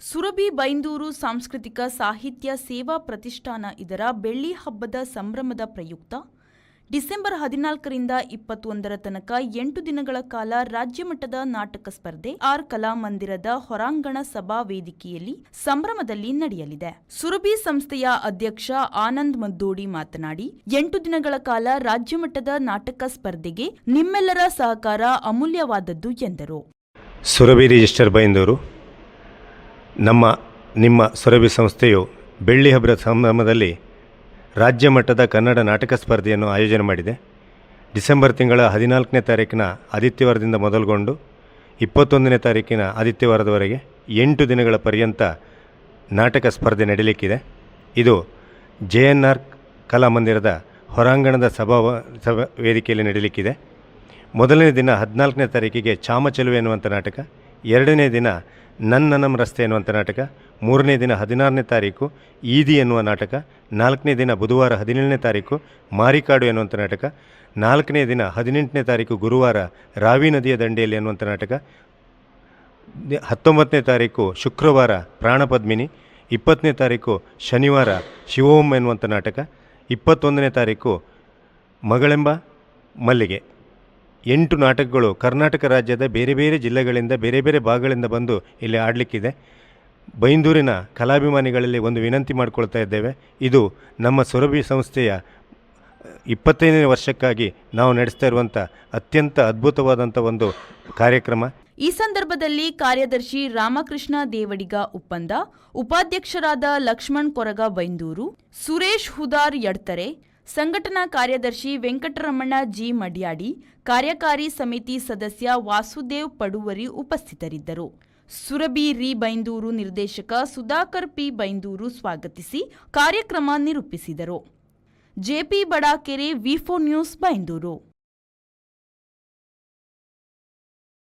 ಸುರಭಿ ಬೈಂದೂರು ಸಾಂಸ್ಕೃತಿಕ ಸಾಹಿತ್ಯ ಸೇವಾ ಪ್ರತಿಷ್ಠಾನ ಇದರ ಬೆಳ್ಳಿ ಹಬ್ಬದ ಸಂಭ್ರಮದ ಪ್ರಯುಕ್ತ ಡಿಸೆಂಬರ್ 14ರಿಂದ 21ರ ತನಕ 8 ದಿನಗಳ ಕಾಲ ರಾಜ್ಯಮಟ್ಟದ ನಾಟಕ ಸ್ಪರ್ಧೆ ಕಲಾಮಂದಿರದ ಹೊರಾಂಗಣ ಸಭಾ ವೇದಿಕೆಯಲ್ಲಿ ಸಂಭ್ರಮದಲ್ಲಿ ನಡೆಯಲಿದೆ. ಸುರಭಿ ಸಂಸ್ಥೆಯ ಅಧ್ಯಕ್ಷ ಆನಂದ್ ಮದ್ದೋಡಿ ಮಾತನಾಡಿ, 8 ದಿನಗಳ ಕಾಲ ರಾಜ್ಯಮಟ್ಟದ ನಾಟಕ ಸ್ಪರ್ಧೆಗೆ ನಿಮ್ಮೆಲ್ಲರ ಸಹಕಾರ ಅಮೂಲ್ಯವಾದದ್ದು ಎಂದರು. ಸುರಭಿ ರಿಜಿಸ್ಟರ್ ಬೈಂದೂರು ನಿಮ್ಮ ಸುರಭಿ ಸಂಸ್ಥೆಯು ಬೆಳ್ಳಿ ಹಬ್ಬದ ಸಂಭ್ರಮದಲ್ಲಿ ರಾಜ್ಯ ಮಟ್ಟದ ಕನ್ನಡ ನಾಟಕ ಸ್ಪರ್ಧೆಯನ್ನು ಆಯೋಜನೆ ಮಾಡಿದೆ. ಡಿಸೆಂಬರ್ ತಿಂಗಳ 14ನೇ ತಾರೀಕಿನ ಆದಿತ್ಯವಾರದಿಂದ ಮೊದಲುಗೊಂಡು 21ನೇ ತಾರೀಕಿನ ಆದಿತ್ಯವಾರದವರೆಗೆ 8 ದಿನಗಳ ಪರ್ಯಂತ ನಾಟಕ ಸ್ಪರ್ಧೆ ನಡೆಯಲಿಕ್ಕಿದೆ. ಇದು JNR ಕಲಾಮಂದಿರದ ಹೊರಾಂಗಣದ ಸಭಾ ವೇದಿಕೆಯಲ್ಲಿ ನಡೆಯಲಿಕ್ಕಿದೆ. ಮೊದಲನೇ ದಿನ 14ನೇ ತಾರೀಕಿಗೆ ಚಾಮಚಲುವೆ ಎನ್ನುವಂಥ ನಾಟಕ, ಎರಡನೇ ದಿನ ನನ್ನನಂ ರಸ್ತೆ ಎನ್ನುವಂಥ ನಾಟಕ, ಮೂರನೇ ದಿನ 16ನೇ ತಾರೀಕು ಈದಿ ಎನ್ನುವ ನಾಟಕ, ನಾಲ್ಕನೇ ದಿನ ಬುಧವಾರ 17ನೇ ತಾರೀಕು ಮಾರಿಕಾಡು ಎನ್ನುವಂಥ ನಾಟಕ, ನಾಲ್ಕನೇ ದಿನ 18ನೇ ತಾರೀಕು ಗುರುವಾರ ರಾವಿ ನದಿಯ ದಂಡೆಯಲ್ಲಿ ಎನ್ನುವಂಥ ನಾಟಕ, 19ನೇ ತಾರೀಕು ಶುಕ್ರವಾರ ಪ್ರಾಣಪದ್ಮಿನಿ, 20ನೇ ತಾರೀಕು ಶನಿವಾರ ಶಿವೋಂ ಎನ್ನುವಂಥ ನಾಟಕ, 21ನೇ ತಾರೀಕು ಮಗಳೆಂಬ ಮಲ್ಲಿಗೆ. 8 ನಾಟಕಗಳು ಕರ್ನಾಟಕ ರಾಜ್ಯದ ಬೇರೆ ಬೇರೆ ಜಿಲ್ಲೆಗಳಿಂದ ಬೇರೆ ಬೇರೆ ಭಾಗಗಳಿಂದ ಬಂದು ಇಲ್ಲಿ ಆಡಲಿಕ್ಕಿದೆ. ಬೈಂದೂರಿನ ಕಲಾಭಿಮಾನಿಗಳಲ್ಲಿ ಒಂದು ವಿನಂತಿ ಮಾಡಿಕೊಳ್ತಾ ಇದ್ದೇವೆ. ಇದು ನಮ್ಮ ಸುರಭಿ ಸಂಸ್ಥೆಯ 25ನೇ ವರ್ಷಕ್ಕಾಗಿ ನಾವು ನಡೆಸ್ತಾ ಇರುವಂಥ ಅತ್ಯಂತ ಅದ್ಭುತವಾದಂಥ ಒಂದು ಕಾರ್ಯಕ್ರಮ. ಈ ಸಂದರ್ಭದಲ್ಲಿ ಕಾರ್ಯದರ್ಶಿ ರಾಮಕೃಷ್ಣ ದೇವಡಿಗ ಉಪ್ಪಂದ, ಉಪಾಧ್ಯಕ್ಷರಾದ ಲಕ್ಷ್ಮಣ್ ಕೊರಗ ಬೈಂದೂರು, ಸುರೇಶ್ ಹುದಾರ್ ಯಡ್ತರೆ, ಸಂಘಟನಾ ಕಾರ್ಯದರ್ಶಿ ವೆಂಕಟರಮಣ ಜಿ ಮಡ್ಯಾಡಿ, ಕಾರ್ಯಕಾರಿ ಸಮಿತಿ ಸದಸ್ಯ ವಾಸುದೇವ್ ಪಡುವರಿ ಉಪಸ್ಥಿತರಿದ್ದರು. ಸುರಭಿ ರಿ ಬೈಂದೂರು ನಿರ್ದೇಶಕ ಸುಧಾಕರ್ ಪಿ ಬೈಂದೂರು ಸ್ವಾಗತಿಸಿ ಕಾರ್ಯಕ್ರಮ ನಿರೂಪಿಸಿದರು. ಜೆಪಿ ಬಡಾಕೆರೆ, ವಿ4 ನ್ಯೂಸ್, ಬೈಂದೂರು.